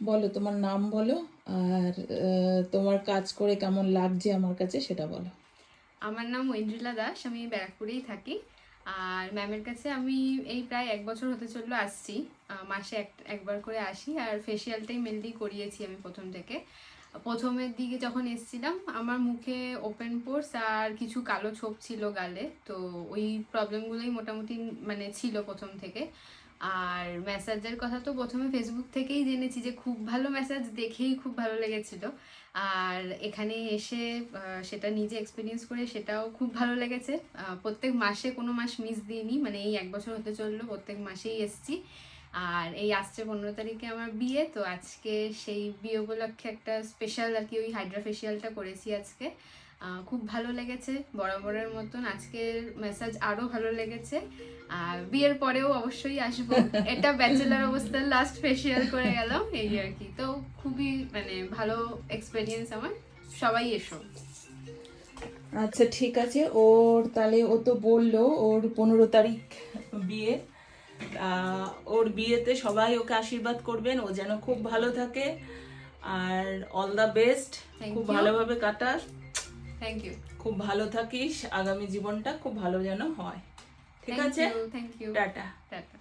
বলো, তোমার নাম বলো, আর তোমার কাজ করে কেমন লাগছে আমার কাছে সেটা বলো। আমার নাম ঐন্দ্রিলা দাস, আমি ব্যারাকপুরেই থাকি। আর ম্যামের কাছে আমি এই প্রায় 1 বছর হতে চললো আসছি। মাসে একবার করে আসি, আর ফেসিয়ালটাই মেনলি করিয়েছি আমি প্রথম থেকে। প্রথমের দিকে যখন এসছিলাম আমার মুখে ওপেন পোর্স আর কিছু কালো ছোপ ছিল গালে, তো ওই প্রবলেমগুলোই মোটামুটি মানে ছিল প্রথম থেকে। আর ম্যাসাজের কথা তো প্রথমে ফেসবুক থেকেই জেনেছি, যে খুব ভালো ম্যাসাজ, দেখেই খুব ভালো লেগেছিল। আর এখানে এসে সেটা নিজে এক্সপিরিয়েন্স করে সেটাও খুব ভালো লেগেছে। প্রত্যেক মাসে কোনো মাস মিস দিইনি, মানে এই 1 বছর হতে চললো প্রত্যেক মাসেই এসছি। আর এই আসছে 15 তারিখে আমার বিয়ে, তো আজকে সেই বিয়ে উপলক্ষে একটা স্পেশাল আর কি ওই হাইড্রা ফেশিয়ালটা করেছি আজকে। খুব ভালো লেগেছে বরাবরের মতন, আজকের মেসাজ আরও ভালো লেগেছে। আর বিয়ের পরেও অবশ্যই আসবো। এটা ব্যাচেলার অবস্থায় লাস্ট ফেশিয়াল করে গেলাম এই আর কি, তো খুবই মানে ভালো এক্সপেরিয়েন্স আমার। সবাই এসো। আচ্ছা, ঠিক আছে। ওর তাহলে ও তো বললো ওর 15 তারিখ বিয়ে। ওর বিয়েতে সবাই ওকে আশীর্বাদ করবেন, ও যেন খুব ভালো থাকে। আর অল দ্য বেস্ট, থ্যাংক খুব ইউ। ভালোভাবে কাটাস, থ্যাংক ইউ। খুব ভালো থাকিস, আগামী জীবনটা খুব ভালো যেন হয়। ঠিক থ্যাংক আছে, you. Thank you. Tata. Tata.